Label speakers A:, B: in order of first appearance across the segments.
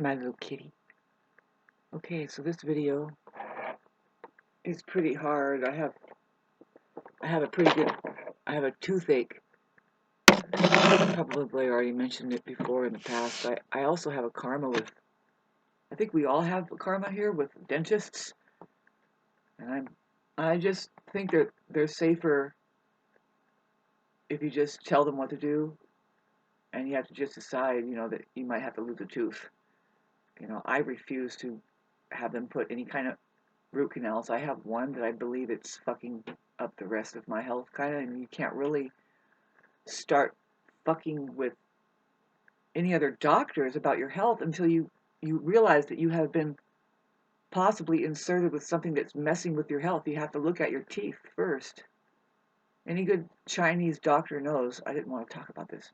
A: My little kitty. Okay, so this video is pretty hard. I have a pretty good I have a toothache. Probably already mentioned it before in the past. I also have a karma with I think we all have a karma here with dentists. And I just think that they're safer if you just tell them what to do and you have to just decide, that you might have to lose a tooth. I refuse to have them put any kind of root canals. I have one that I believe it's fucking up the rest of my health, kind of, and you can't really start fucking with any other doctors about your health until you realize that you have been possibly inserted with something that's messing with your health. You have to look at your teeth first. Any good Chinese doctor knows. I didn't want to talk about this,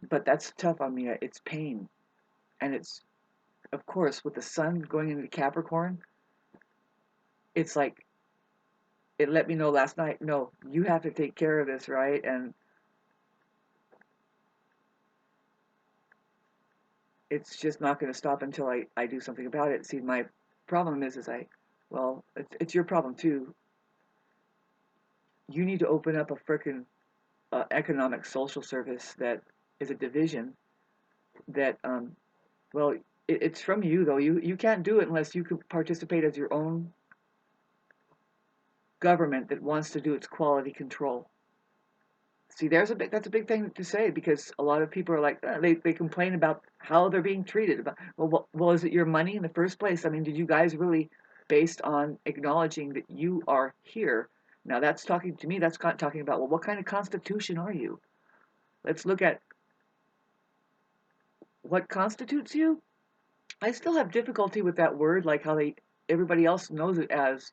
A: but that's tough on me. It's pain, and it's, of course, with the sun going into Capricorn, it's like it let me know last night, no, you have to take care of this, right? And it's just not going to stop until I do something about it. See, my problem is well, it's your problem too. You need to open up a frickin' economic social service that is a division that, well, it's from you though. You can't do it unless you can participate as your own government that wants to do its quality control. See, that's a big thing to say because a lot of people are like they complain about how they're being treated. About well, is it your money in the first place? I mean, did you guys really, based on acknowledging that you are here? Now that's talking to me. That's talking about, well, what kind of constitution are you? Let's look at what constitutes you. I still have difficulty with that word, like how everybody else knows it as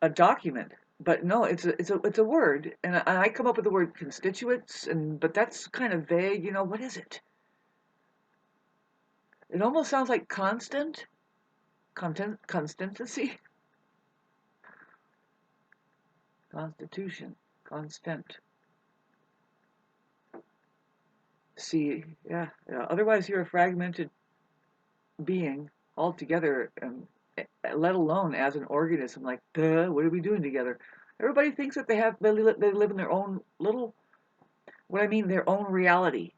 A: a document. But no, it's a word, and I come up with the word constituents, but that's kind of vague. What is it? It almost sounds like constancy, constitution, constant. See, yeah. Otherwise, you're a fragmented being altogether, let alone as an organism. Like, duh, what are we doing together? Everybody thinks that they live in their own little, what I mean, their own reality.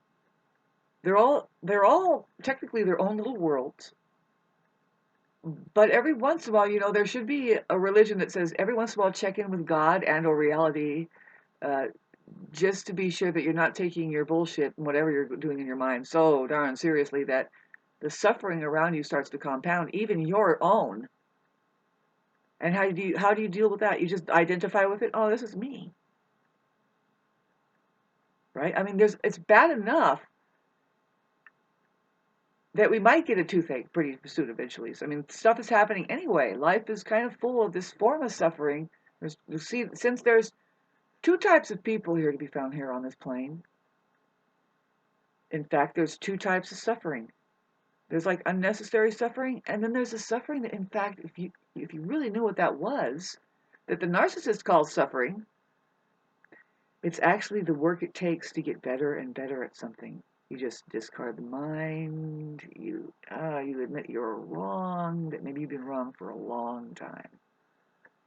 A: They're all technically their own little worlds. But every once in a while, there should be a religion that says every once in a while check in with God and or reality, uh, just to be sure that you're not taking your bullshit and whatever you're doing in your mind so darn seriously that the suffering around you starts to compound, even your own. And how do you deal with that? You just identify with it. Oh, this is me, right? I mean, it's bad enough that we might get a toothache pretty soon eventually. So, I mean, stuff is happening anyway. Life is kind of full of this form of suffering. You see, since there's two types of people here to be found here on this plane. In fact, there's two types of suffering. There's like unnecessary suffering, and then there's a suffering that, in fact, if you really knew what that was, that the narcissist calls suffering, it's actually the work it takes to get better and better at something. You just discard the mind. You admit you're wrong. That maybe you've been wrong for a long time.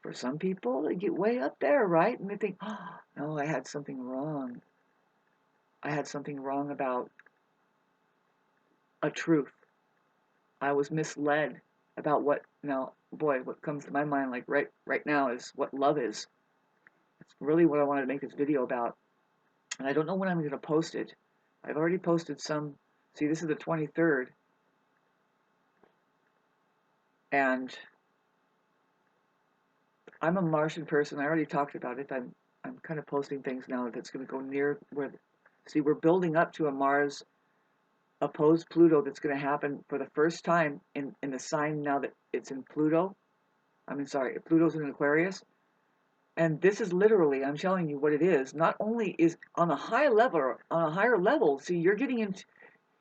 A: For some people, they get way up there, right? And they think, oh, no, I had something wrong. I had something wrong about a truth. I was misled about what. Now, boy, what comes to my mind, like right now, is what love is. It's really what I wanted to make this video about, and I don't know when I'm going to post it. I've already posted some. See, this is the 23rd, and I'm a Martian person. I already talked about it. I'm kind of posting things now that's going to go near where. See, we're building up to a Mars opposed Pluto that's going to happen for the first time in the sign now that it's in Pluto. I mean, sorry, Pluto's in Aquarius. And this is literally, I'm telling you what it is. Not only is on a higher level, see, you're getting into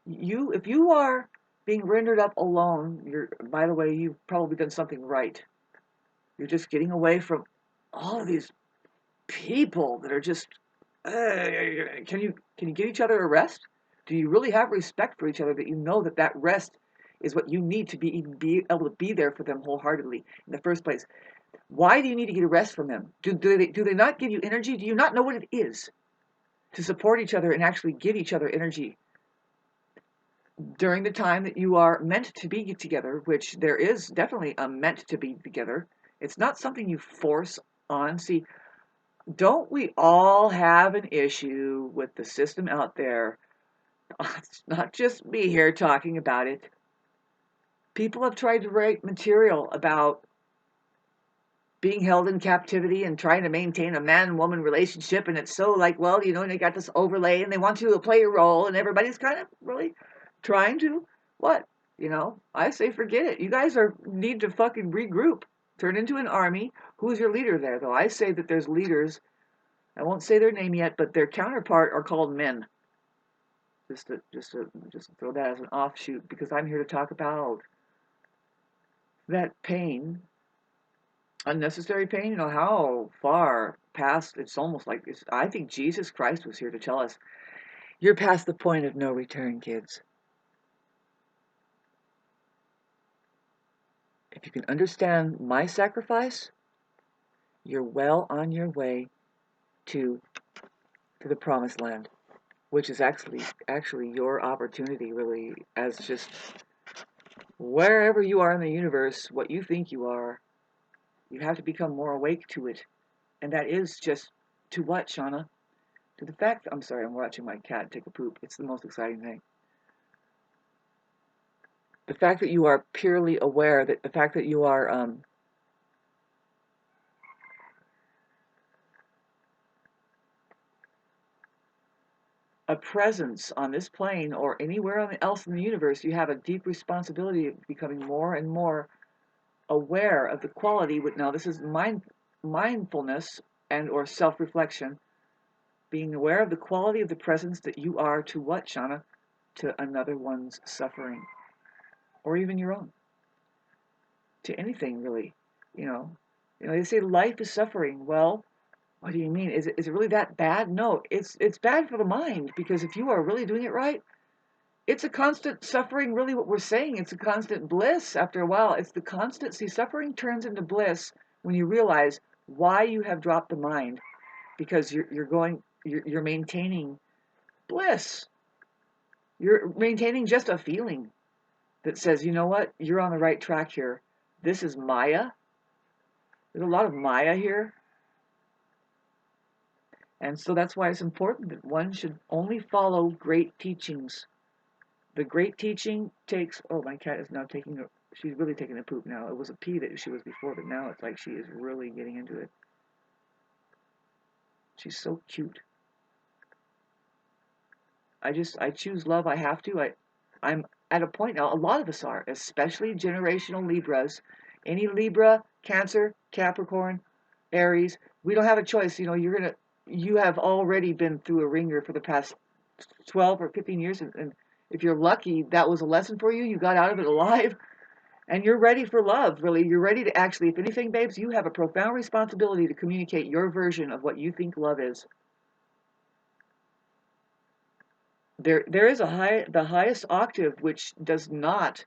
A: if you are being rendered up alone, by the way, you've probably done something right. You're just getting away from all of these people that are just, can you get each other a rest? Do you really have respect for each other that you know that that rest is what you need to be able to be there for them wholeheartedly in the first place? Why do you need to get a rest from them? Do they not give you energy? Do you not know what it is to support each other and actually give each other energy during the time that you are meant to be together, which there is definitely a meant to be together. It's not something you force on. See, don't we all have an issue with the system out there? It's not just me here talking about it. People have tried to write material about being held in captivity and trying to maintain a man-woman relationship, and it's so like, well, you know, they got this overlay and they want you to play a role, and everybody's kind of really trying to what? You know, I say forget it. You guys need to fucking regroup. Turn into an army. Who's your leader there, though? I say that there's leaders. I won't say their name yet, but their counterpart are called men. Just throw that as an offshoot because I'm here to talk about that pain, unnecessary pain. You know how far past it's almost like it's, I think Jesus Christ was here to tell us you're past the point of no return, kids. If you can understand my sacrifice, you're well on your way to the promised land, which is actually your opportunity, really, as just wherever you are in the universe, what you think you are, you have to become more awake to it, and that is just to what, Shauna? To the fact. I'm sorry, I'm watching my cat take a poop. It's the most exciting thing. The fact that you are purely aware, that the fact that you are a presence on this plane or anywhere else in the universe, you have a deep responsibility of becoming more and more aware of the quality. Now, this is mindfulness and or self-reflection, being aware of the quality of the presence that you are to what, Shauna? To another one's suffering, or even your own. To anything, really. You know, they say life is suffering. Well, what do you mean? Is it really that bad? No, it's bad for the mind, because if you are really doing it right, it's a constant suffering. Really, what we're saying, it's a constant bliss. After a while, it's the constant. See, suffering turns into bliss when you realize why you have dropped the mind, because you're maintaining bliss. You're maintaining just a feeling that says, you know what, you're on the right track here. This is Maya. There's a lot of Maya here. And so that's why it's important that one should only follow great teachings. The great teaching takes, oh, my cat is now she's really taking a poop now. It was a pee that she was before, but now it's like she is really getting into it. She's so cute. I choose love. I have to. I'm at a point now, a lot of us are, especially generational Libras. Any Libra, Cancer, Capricorn, Aries, we don't have a choice. You know, you have already been through a ringer for the past 12 or 15 years, and if you're lucky, that was a lesson for you. You got out of it alive, and you're ready for love, really. You're ready to actually, if anything, babes, you have a profound responsibility to communicate your version of what you think love is. There is the highest octave, which does not,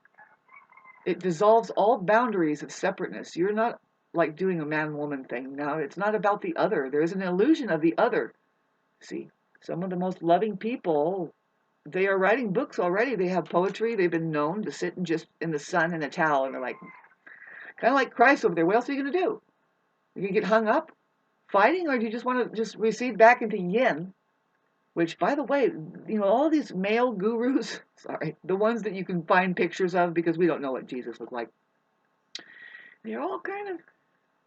A: it dissolves all boundaries of separateness. You're not like doing a man-woman thing now. It's not about the other. There is an illusion of the other. See, some of the most loving people, they are writing books already. They have poetry. They've been known to sit and just in the sun in a towel, and they're like, kind of like Christ over there. What else are you going to do? You're going to get hung up fighting, or do you just want to just recede back into yin? Which, by the way, you know, all these male gurus, sorry, the ones that you can find pictures of, because we don't know what Jesus looked like, they're all kind of,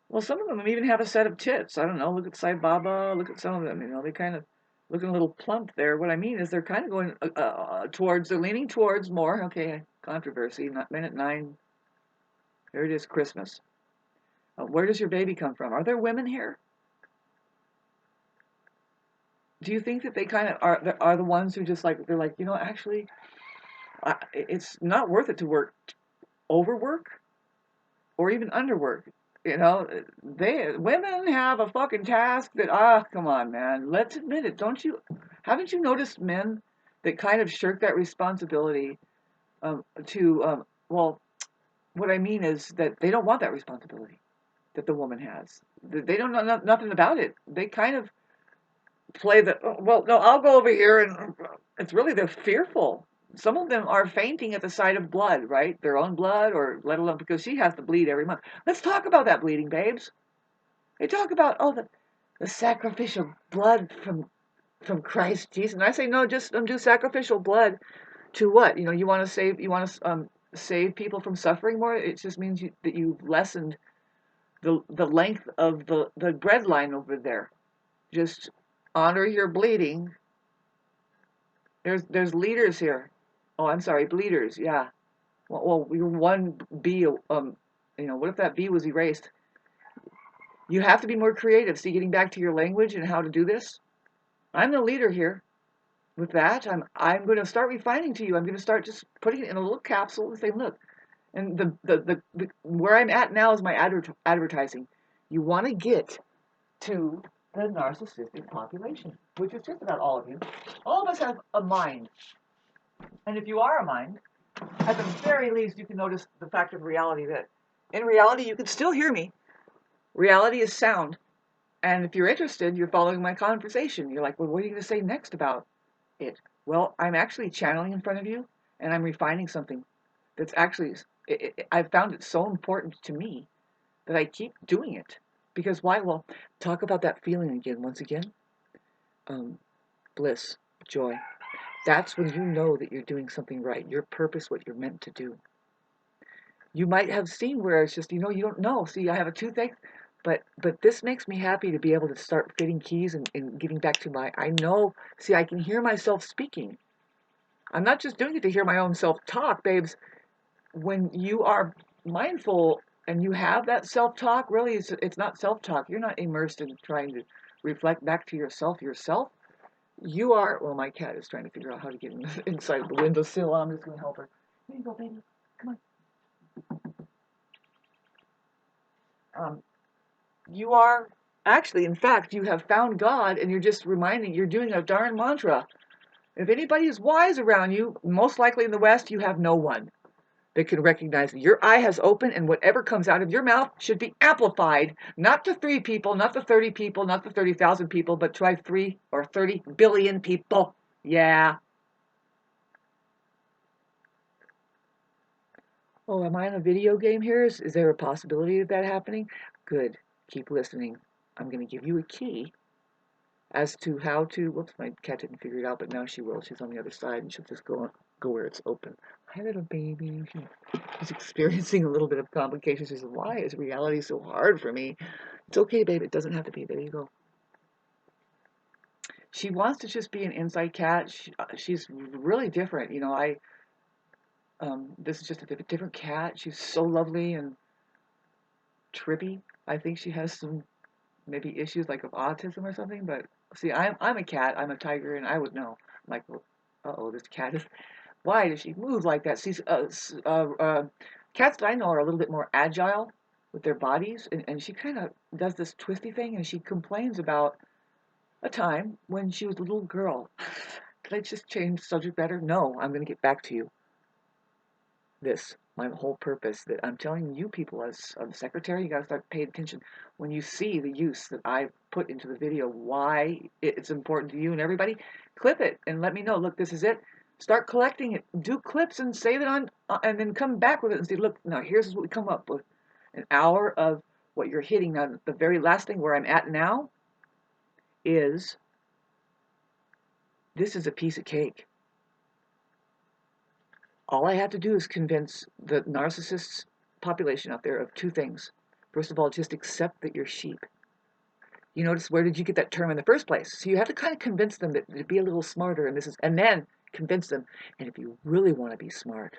A: well, some of them even have a set of tits. I don't know, look at Sai Baba, look at some of them, you know, they kind of looking a little plump there. What I mean is they're kind of going they're leaning towards more, okay, controversy, not minute 9, here it is, Christmas. Where does your baby come from? Are there women here? Do you think that they kind of are the ones who just like, they're like, you know, actually, it's not worth it to overwork or even underwork. You know, women have a fucking task that come on, man, let's admit it. Haven't you noticed men that kind of shirk that responsibility well, what I mean is that they don't want that responsibility that the woman has. They don't know nothing about it. They kind of play the, "Oh, well, no, I'll go over here," and it's really, they're fearful. Some of them are fainting at the sight of blood, right? Their own blood, or let alone because she has to bleed every month. Let's talk about that bleeding, babes. They talk about, oh, the sacrificial blood from Christ Jesus. And I say, no, just do sacrificial blood to what? You want to save people from suffering more. It just means that you've lessened the length of the bread line over there. Just honor your bleeding. There's leaders here. Oh, I'm sorry, bleeders. Yeah. Well, you're one B. What if that B was erased? You have to be more creative. See, getting back to your language and how to do this. I'm the leader here. With that, I'm going to start refining to you. I'm going to start just putting it in a little capsule and say, look, and the where I'm at now is my advertising. You want to get to the narcissistic population, which is just about all of you. All of us have a mind, and if you are a mind, at the very least, you can notice the fact of reality that in reality you can still hear me. Reality is sound, and if you're interested, you're following my conversation. You're like, well, what are you going to say next about it? Well, I'm actually channeling in front of you, and I'm refining something that's actually, I've found it so important to me that I keep doing it. Because why? Well, talk about that feeling again, once again. Bliss, joy. That's when you know that you're doing something right, your purpose, what you're meant to do. You might have seen where it's just, you don't know. See, I have a toothache, but this makes me happy to be able to start fitting keys and getting back to I know, see, I can hear myself speaking. I'm not just doing it to hear my own self-talk, babes. When you are mindful and you have that self-talk, really, it's not self-talk. You're not immersed in trying to reflect back to yourself. You are, well, my cat is trying to figure out how to get inside the windowsill. I'm just going to help her. Here you go, baby. Come on. You are, actually, in fact, you have found God and you're just you're doing a darn mantra. If anybody is wise around you, most likely in the West, you have no one that can recognize that your eye has opened and whatever comes out of your mouth should be amplified, not to 3 people, not to 30 people, not to 30,000 people, but try 3 or 30 billion people. Yeah. Oh, am I in a video game here? Is there a possibility of that happening? Good. Keep listening. I'm going to give you a key as to how to. Whoops, my cat didn't figure it out, but now she will. She's on the other side, and she'll just go where it's open. Hi, little baby. She's experiencing a little bit of complications. She says, "Why is reality so hard for me?" It's okay, babe. It doesn't have to be. There you go. She wants to just be an inside cat. She's really different. This is just a different cat. She's so lovely and trippy. I think she has some maybe issues like of autism or something. But see, I'm a cat. I'm a tiger, and I would know. I'm like, well, uh-oh, this cat is. Why does she move like that? See, cats that I know are a little bit more agile with their bodies, and she kind of does this twisty thing, and she complains about a time when she was a little girl. Could I just change the subject better? No, I'm going to get back to you. My whole purpose that I'm telling you people as a secretary, you got to start paying attention. When you see the use that I put into the video, why it's important to you and everybody, clip it and let me know. Look, this is it. Start collecting it. Do clips and save it on, and then come back with it and say, look, now here's what we come up with. An hour of what you're hitting. Now, the very last thing where I'm at now is this is a piece of cake. All I have to do is convince the narcissist population out there of 2 things. First of all, just accept that you're sheep. You notice, where did you get that term in the first place? So you have to kind of convince them that to be a little smarter, and then convince them. And if you really want to be smart,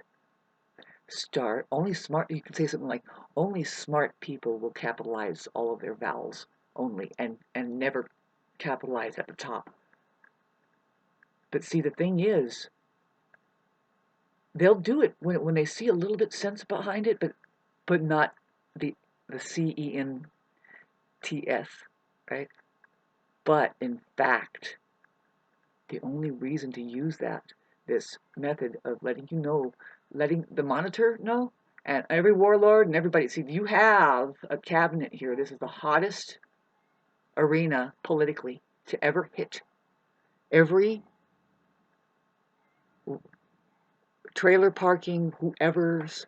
A: only smart. You can say something like, only smart people will capitalize all of their vowels only, and never capitalize at the top. But see, the thing is, they'll do it when they see a little bit sense behind it, but not the CENTS, right? But in fact, The only reason to use this method of letting you know, letting the monitor know, and every warlord and everybody, see, you have a cabinet here. This is the hottest arena politically to ever hit. Every trailer parking, whoever's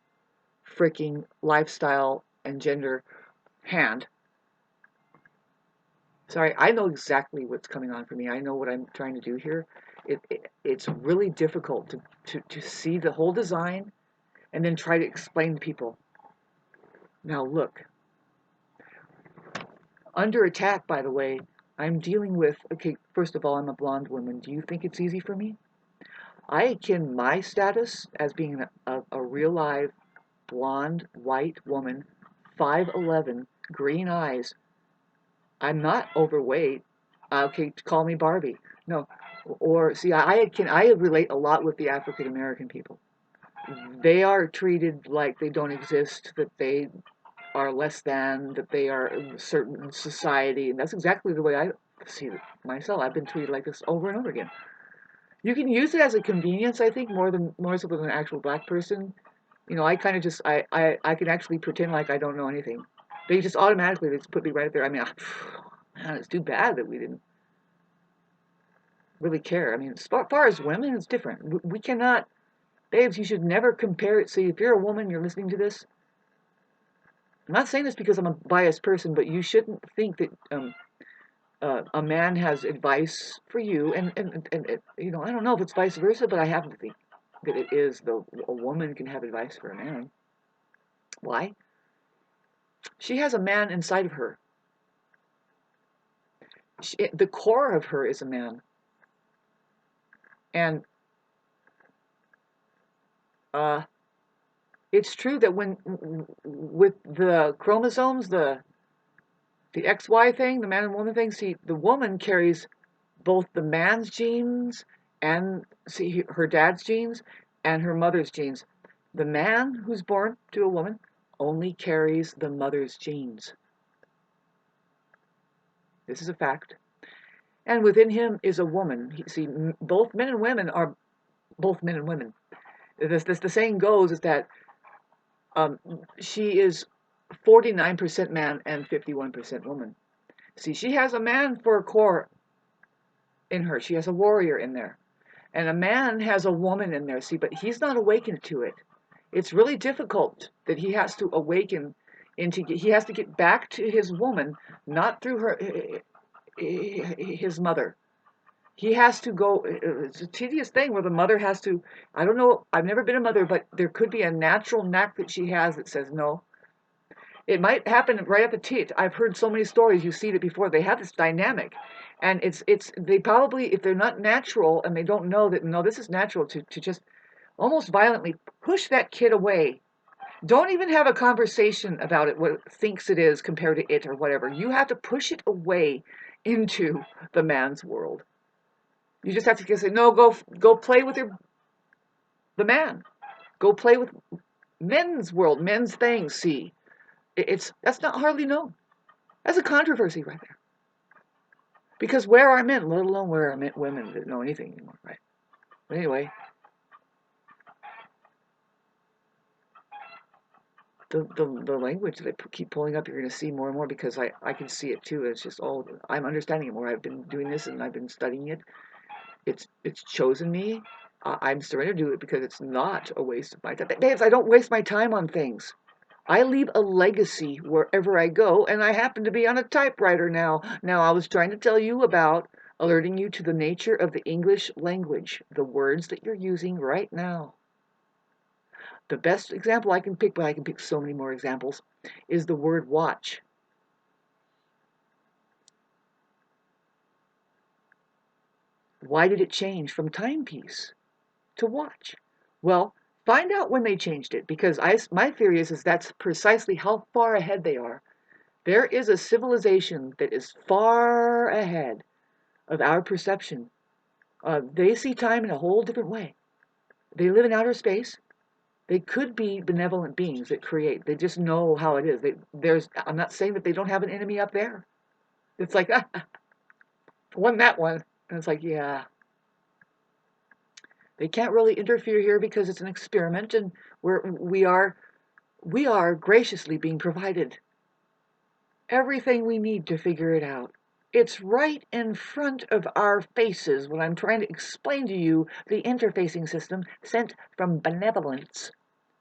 A: freaking lifestyle and gender hand. Sorry, I know exactly what's coming on for me. I know what I'm trying to do here. It's really difficult to see the whole design and then try to explain to people. Now look, under attack, by the way, I'm dealing with, okay, first of all, I'm a blonde woman. Do you think it's easy for me? I akin my status as being a real live blonde, white woman, 5'11", green eyes. I'm not overweight. Okay, call me Barbie. No, or see, I relate a lot with the African American people. They are treated like they don't exist, that they are less than, that they are in a certain society, and that's exactly the way I see it myself. I've been treated like this over and over again. You can use it as a convenience, I think, more so than an actual black person. You know, I kind of just I can actually pretend like I don't know anything. They just automatically they just put me right up there. I mean, man, it's too bad that we didn't really care. I mean, as far as women, it's different. We cannot, babes. You should never compare it. See, if you're a woman, you're listening to this. I'm not saying this because I'm a biased person, but you shouldn't think that a man has advice for you, and you know, I don't know if it's vice versa, but I happen to think that it is. Though a woman can have advice for a man. Why? She has a man inside of her. The core of her is a man, and uh, it's true that when with the chromosomes, the XY thing, the man and woman thing, see, the woman carries both the man's genes and see her dad's genes and her mother's genes. The man who's born to a woman only carries the mother's genes. This is a fact. And within him is a woman. See, both men and women are both men and women. The saying goes is that she is 49% man and 51% woman. See, she has a man for a core in her. She has a warrior in there. And a man has a woman in there, see, but he's not awakened to it. It's really difficult that he has to awaken he has to get back to his woman, not through his mother. He has to go, it's a tedious thing where the mother has to, I don't know, I've never been a mother, but there could be a natural knack that she has that says no. It might happen right at the tit. I've heard so many stories. You've seen it before. They have this dynamic, and they probably, if they're not natural and they don't know that no, this is natural, to just almost violently push that kid away. Don't even have a conversation about it, what it thinks it is compared to it or whatever. You have to push it away into the man's world. You just have to say no. Go play with the man. Go play with men's world, men's things. See, that's not hardly known. That's a controversy right there. Because where are men, let alone where are women that know anything anymore, right? But anyway, the language that I keep pulling up, you're going to see more and more because I can see it too. It's just, oh, I'm understanding it more. I've been doing this and I've been studying it. It's chosen me. I'm starting to do it because it's not a waste of my time. Babes, I don't waste my time on things. I leave a legacy wherever I go, and I happen to be on a typewriter now. Now, I was trying to tell you about alerting you to the nature of the English language, the words that you're using right now. The best example I can pick, but I can pick so many more examples, is the word watch. Why did it change from timepiece to watch? Well, find out when they changed it, because my theory is that's precisely how far ahead they are. There is a civilization that is far ahead of our perception. They see time in a whole different way. They live in outer space. They could be benevolent beings that create. They just know how it is. I'm not saying that they don't have an enemy up there. It's like, won that one. And it's like, yeah. They can't really interfere here because it's an experiment, and we are graciously being provided everything we need to figure it out. It's right in front of our faces when I'm trying to explain to you the interfacing system sent from Benevolence,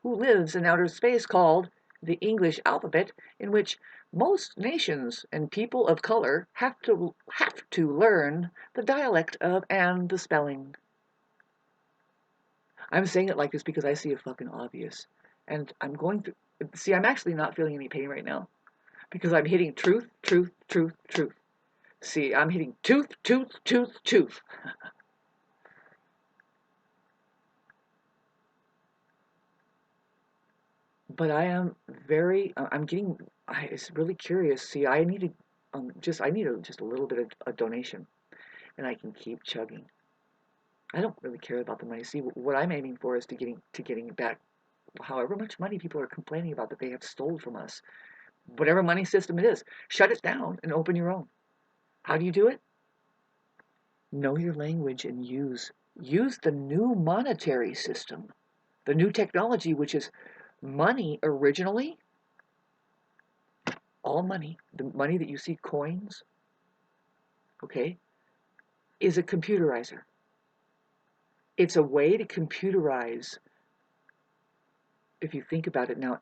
A: who lives in outer space, called the English alphabet, in which most nations and people of color have to learn the dialect of and the spelling. I'm saying it like this because I see it fucking obvious. And I'm going to see, I'm actually not feeling any pain right now because I'm hitting truth, truth, truth, truth. See, I'm hitting tooth, tooth, tooth, tooth. But I am I'm getting, it's really curious. See, I need to, I need just a little bit of a donation and I can keep chugging. I don't really care about the money. See, what I'm aiming for is to getting back however much money people are complaining about that they have stole from us. Whatever money system it is, shut it down and open your own. How do you do it? Know your language and use the new monetary system, the new technology, which is money originally, all money, the money that you see coins, okay, is a computerizer. It's a way to computerize, if you think about it now,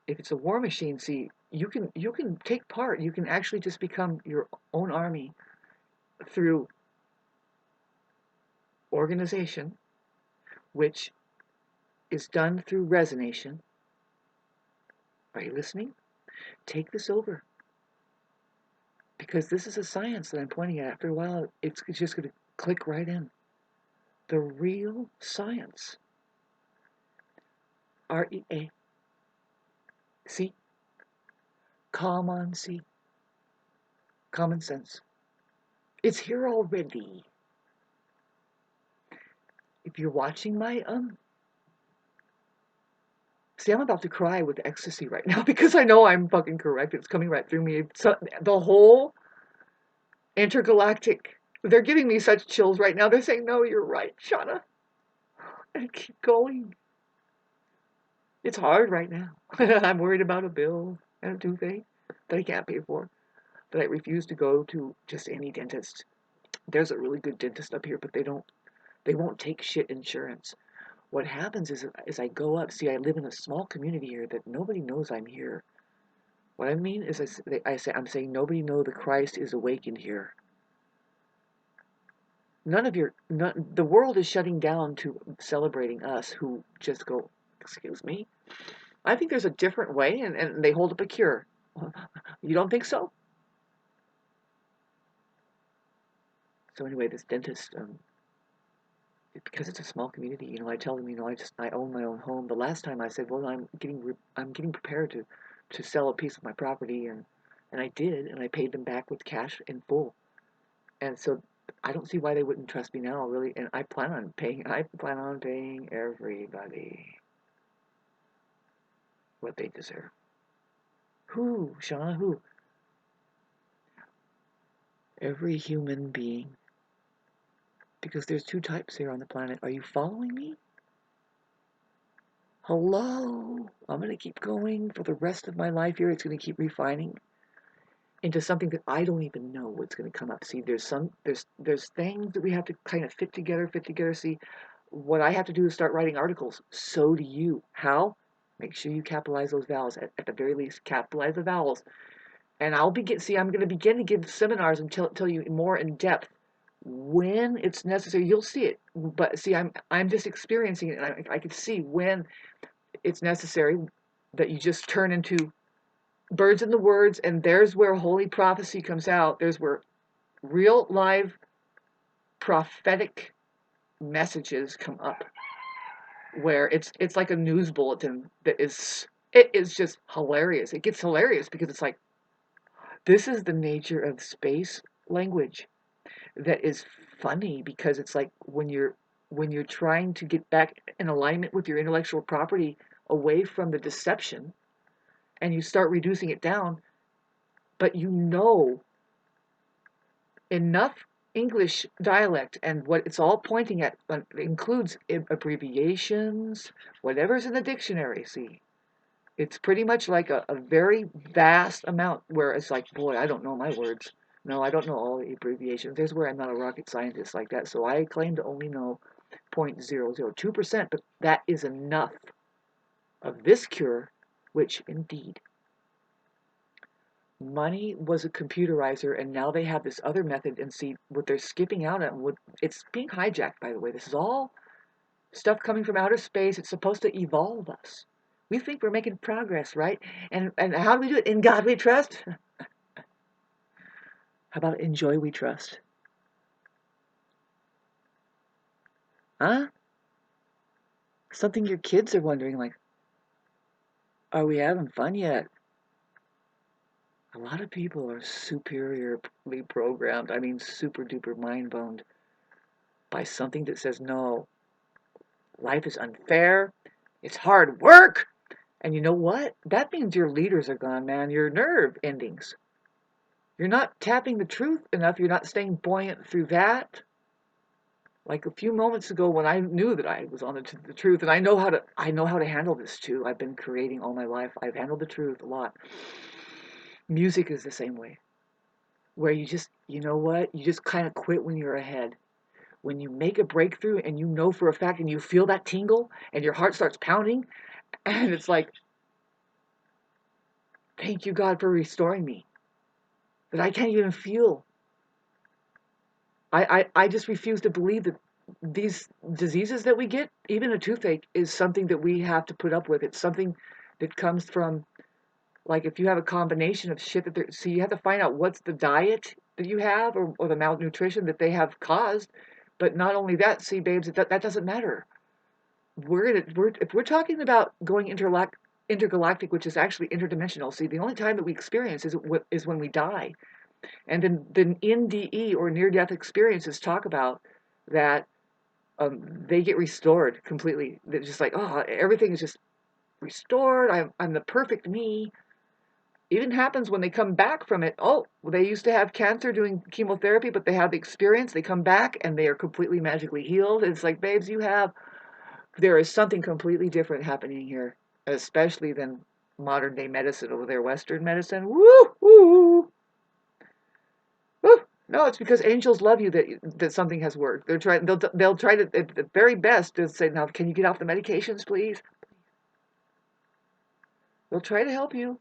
A: if it's a war machine, see, you can take part, you can actually just become your own army through organization, which is done through resonation. Are you listening? Take this over. Because this is a science that I'm pointing at. After a while, it's just going to click right in. The real science. REA. See? Common see. Common sense. It's here already. If you're watching my see, I'm about to cry with ecstasy right now because I know I'm fucking correct. It's coming right through me. So the whole intergalactic, they're giving me such chills right now. They're saying, no, you're right, Shauna. And keep going. It's hard right now. I'm worried about a bill and a toothache that I can't pay for, that I refuse to go to just any dentist. There's a really good dentist up here, but they won't take shit insurance. What happens is I go up. See, I live in a small community here that nobody knows I'm here. What I mean is I'm saying nobody know the Christ is awakened here. The world is shutting down to celebrating us who just go, excuse me. I think there's a different way, and they hold up a cure. You don't think so? So anyway, this dentist, because it's a small community, I tell them, I own my own home. The last time I said, well, I'm getting prepared to sell a piece of my property, and I did, and I paid them back with cash in full. And so I don't see why they wouldn't trust me now, really. And I plan on paying. I plan on paying everybody what they deserve. Who, Shauna? Who? Every human being. Because there's two types here on the planet. Are you following me? Hello. I'm going to keep going for the rest of my life here. It's going to keep refining into something that I don't even know what's going to come up. See, there's things that we have to kind of fit together. See, what I have to do is start writing articles. So do you. How? Make sure you capitalize those vowels. At the very least, capitalize the vowels. And I'm going to begin to give seminars and tell you more in depth when it's necessary. You'll see it. But see, I'm just experiencing it, and I can see when it's necessary that you just turn into birds in the words, and there's where holy prophecy comes out. There's where real live prophetic messages come up, where it's like a news bulletin that is just hilarious. It gets hilarious because it's like, this is the nature of space language that is funny, because it's like when you're trying to get back in alignment with your intellectual property, away from the deception, and you start reducing it down, but enough English dialect, and what it's all pointing at includes abbreviations, whatever's in the dictionary. See, it's pretty much like a very vast amount where it's like, boy, I don't know my words. No, I don't know all the abbreviations. There's where I'm not a rocket scientist like that. So I claim to only know 0.002%, but that is enough of this cure, which indeed money was a computerizer, and now they have this other method. And see what they're skipping out on. What it's being hijacked, by the way. This is all stuff coming from outer space. It's supposed to evolve us. We think we're making progress, right? And how do we do it? In God we trust. How about in joy we trust? Huh? Something your kids are wondering, like, are we having fun yet? A lot of people are superiorly programmed. I mean, super duper mind boned by something that says, no, life is unfair. It's hard work. And you know what? That means your leaders are gone, man. Your nerve endings. You're not tapping the truth enough. You're not staying buoyant through that. Like a few moments ago, when I knew that I was on the truth, and I know how to handle this too. I've been creating all my life. I've handled the truth a lot. Music is the same way, where you just, you know what? You just kind of quit when you're ahead. When you make a breakthrough and you know for a fact, and you feel that tingle, and your heart starts pounding, and it's like, thank you, God, for restoring me. That I can't even feel. I just refuse to believe that these diseases that we get, even a toothache, is something that we have to put up with. It's something that comes from, like, if you have a combination of shit so you have to find out what's the diet that you have, or the malnutrition that they have caused. But not only that, see, babes, that doesn't matter. If we're talking about going intergalactic, which is actually interdimensional. See, the only time that we experience is when we die. And then the NDE, or near-death experiences, talk about that they get restored completely. They're just like, oh, everything is just restored. I'm the perfect me. Even happens when they come back from it. Oh, they used to have cancer doing chemotherapy, but they have the experience. They come back and they are completely magically healed. It's like, babes, there is something completely different happening here, especially than modern day medicine over there, Western medicine. Woo, woo. Whew. No, it's because angels love you that something has worked. They'll try to, at the very best, to say, now can you get off the medications, please? They'll try to help you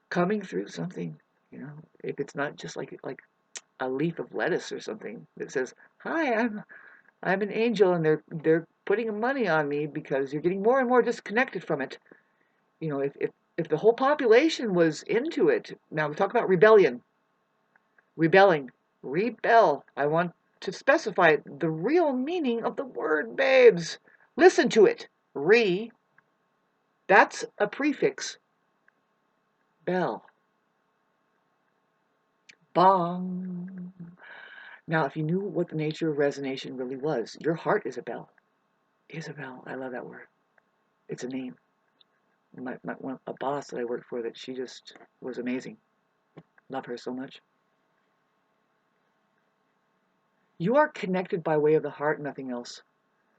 A: coming through something. If it's not just like a leaf of lettuce or something that says, "Hi, I'm an angel," and they're putting money on me because you're getting more and more disconnected from it. If the whole population was into it, now we talk about rebellion. Rebelling. Rebel. I want to specify the real meaning of the word, babes. Listen to it. That's a prefix. Bell. Bong. Now, if you knew what the nature of resonation really was, your heart is a bell. Isabel. I love that word. It's a name. A boss that I worked for, that she just was amazing. Love her so much. You are connected by way of the heart, nothing else.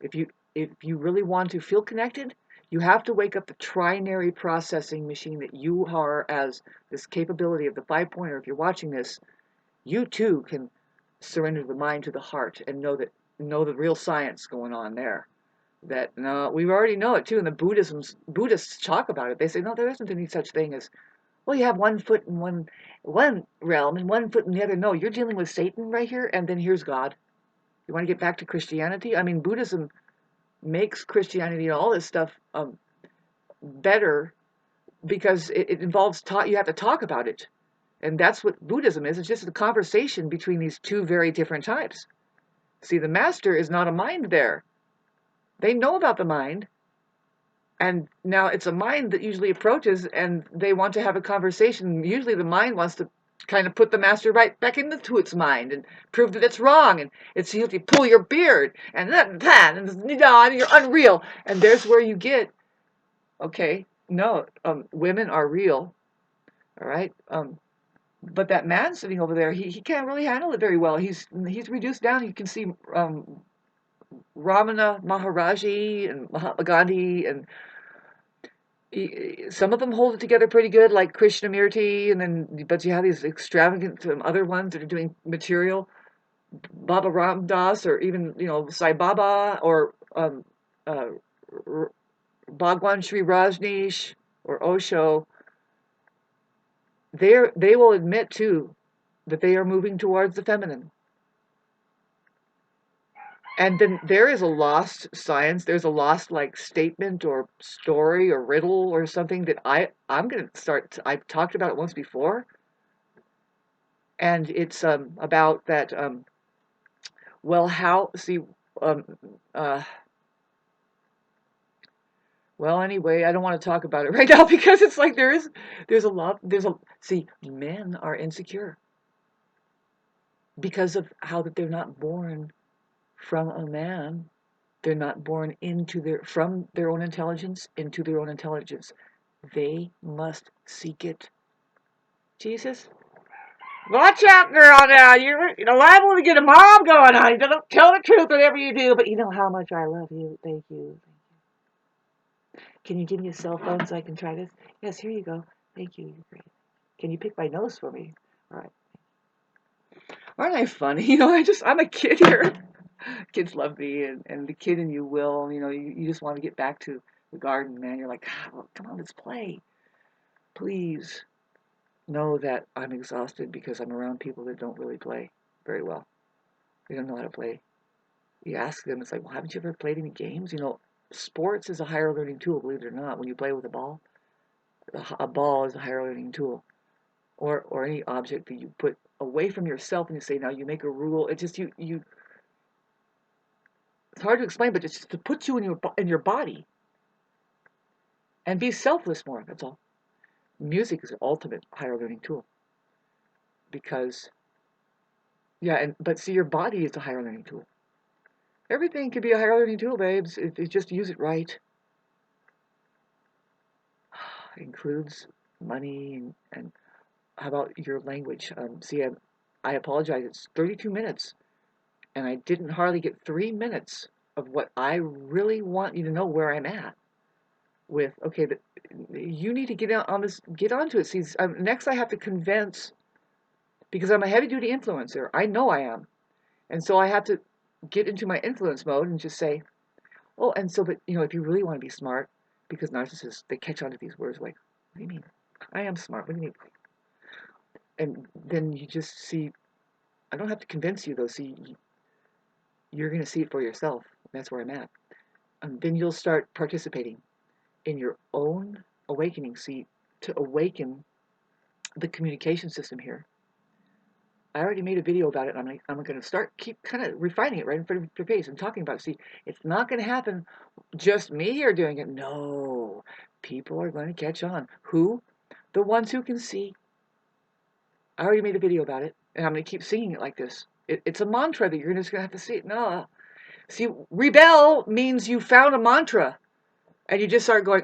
A: If you really want to feel connected, you have to wake up the trinary processing machine that you are, as this capability of the 5-pointer. If you're watching this, you too can surrender the mind to the heart and know the real science going on there. That, no, we already know it too, and Buddhists talk about it. They say, no, there isn't any such thing as, well, you have one foot in one realm and one foot in the other. No, you're dealing with Satan right here, and then here's God. You want to get back to Christianity? I mean, Buddhism makes Christianity and all this stuff better because it involves you have to talk about it. And that's what Buddhism is. It's just a conversation between these two very different types. See, the master is not a mind there. They know about the mind. And now it's a mind that usually approaches, and they want to have a conversation. Usually the mind wants to kind of put the master right back into its mind and prove that it's wrong. And it's you pull your beard and that and you're unreal. And there's where you get, okay, no, women are real. All right. But that man sitting over there, he can't really handle it very well. He's reduced down. You can see Ramana Maharaji and Mahatma Gandhi, and some of them hold it together pretty good, like Krishnamurti, and then but you have these extravagant other ones that are doing material, Baba Ram Das, or even Sai Baba, or uh, Bhagwan Sri Rajneesh or Osho. They will admit too that they are moving towards the feminine. And then there is a lost science, there's a lost like statement or story or riddle or something that I'm going to start. I've talked about it once before, and it's about that well, how see um uh well, anyway, I don't want to talk about it right now because it's like there's a lot, see, men are insecure because of how that they're not born from a man. They're not born from their own intelligence into their own intelligence. They must seek it. Jesus? Watch out, girl, now. You're liable to get a mom going on. You don't tell the truth whatever you do, but you know how much I love you. Thank you. Can you give me a cell phone so I can try this? Yes, here you go. Thank you. You're great. Can you pick my nose for me? All right. Aren't I funny? I'm a kid here. Kids love me, and the kid in you will, you just want to get back to the garden, man. You're like, "God, come on, let's play. Please know that I'm exhausted because I'm around people that don't really play very well. They don't know how to play. You ask them, it's like, well, haven't you ever played any games? Sports is a higher learning tool, believe it or not. When you play with a ball, a ball is a higher learning tool. Or any object that you put away from yourself and you say, now you make a rule. It just, it's hard to explain, but it's just to put you in your body and be selfless more. That's all. Music is the ultimate higher learning tool because, yeah, but see, your body is a higher learning tool. Everything can be a higher learning tool, babes, if you just use it right. It includes money and how about your language? See, I apologize. It's 32 minutes, and I didn't hardly get 3 minutes of what I really want you to know where I'm at with. Okay, you need to get out on this, get onto it. See, next I have to convince, because I'm a heavy-duty influencer. I know I am, and so I have to get into my influence mode and just say, oh, and so, but if you really want to be smart, because narcissists, they catch on to these words like, what do you mean? I am smart. What do you mean? And then you just see, I don't have to convince you though. See, you're going to see it for yourself. That's where I'm at. And then you'll start participating in your own awakening. See, to awaken the communication system here. I already made a video about it. I'm going to keep kind of refining it right in front of your face and talking about it. See, it's not going to happen just me here doing it. No, people are going to catch on. Who? The ones who can see. I already made a video about it, and I'm going to keep singing it like this. It's a mantra that you're just going to have to see. No, see, rebel means you found a mantra, and you just start going,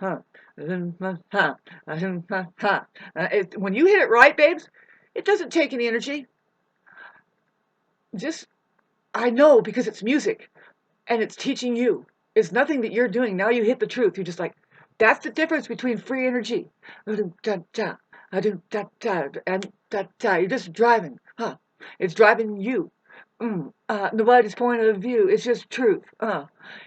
A: huh, huh, huh. When you hit it right, babes, it doesn't take any energy. Just, I know, because it's music, and it's teaching you. It's nothing that you're doing. Now you hit the truth. You're just like, that's the difference between free energy. And you're just driving. Huh. It's driving you. Nobody's point of view. It's just truth.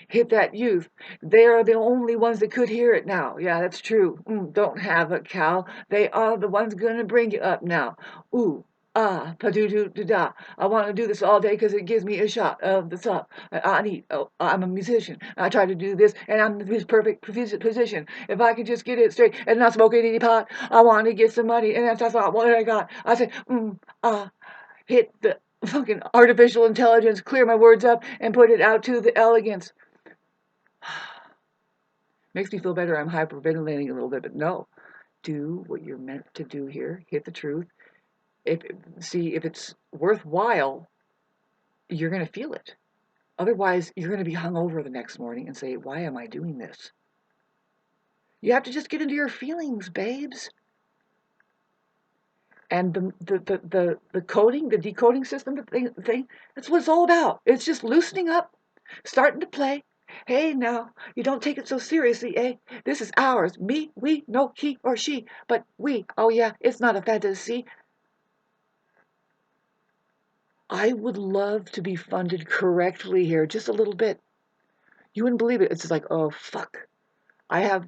A: Hit that youth. They are the only ones that could hear it now. Yeah, that's true. Don't have it, Cal. They are the ones gonna bring you up now. Ooh. Pa-do-do-do-da. I want to do this all day because it gives me a shot of the top. I'm a musician. I try to do this, and I'm in this perfect position. If I could just get it straight and not smoke any pot, I want to get some money, and that's not what I got. I said, hit the fucking artificial intelligence, clear my words up, and put it out to the elegance. Makes me feel better. I'm hyperventilating a little bit, but no. Do what you're meant to do here. Hit the truth. If it's worthwhile, you're going to feel it. Otherwise, you're going to be hungover the next morning and say, why am I doing this? You have to just get into your feelings, babes. And the coding, the decoding system, the thing, that's what it's all about. It's just loosening up, starting to play. Hey, now, you don't take it so seriously, eh? This is ours. Me, we, no he or she, but we. Oh, yeah, it's not a fantasy. I would love to be funded correctly here, just a little bit. You wouldn't believe it. It's just like, oh, fuck. I have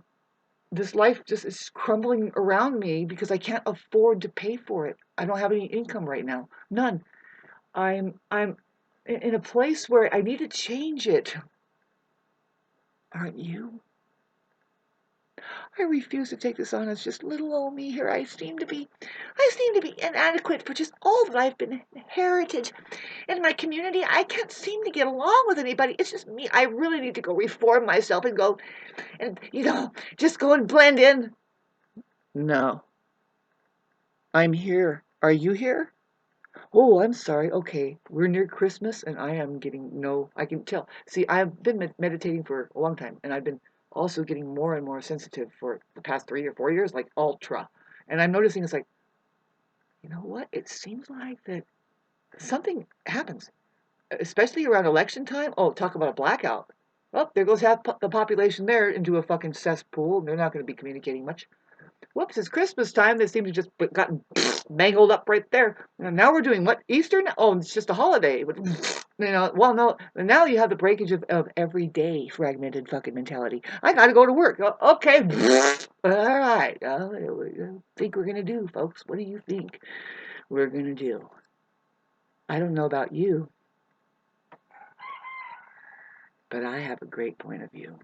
A: this life just is crumbling around me because I can't afford to pay for it. I don't have any income right now. None. I'm in a place where I need to change it. Aren't you? I refuse to take this on as just little old me here. I seem to be inadequate for just all that I've been inherited. In my community, I can't seem to get along with anybody. It's just me. I really need to go reform myself and go and, just go and blend in. No, I'm here. Are you here? Oh, I'm sorry. Okay, we're near Christmas, and I am getting no. I can tell. See, I've been meditating for a long time, and I've been also getting more and more sensitive for the past 3 or 4 years, like ultra. And I'm noticing it's like, you know what? It seems like that something happens, especially around election time. Oh, talk about a blackout. Well, there goes half the population there into a fucking cesspool, and they're not going to be communicating much. Whoops, it's Christmas time. They seem to just gotten mangled up right there. And now we're doing what? Easter? Oh, it's just a holiday. But, well, no. Now you have the breakage of everyday fragmented fucking mentality. I got to go to work. Okay. All right. What do you think we're going to do, folks? What do you think we're going to do? I don't know about you, but I have a great point of view.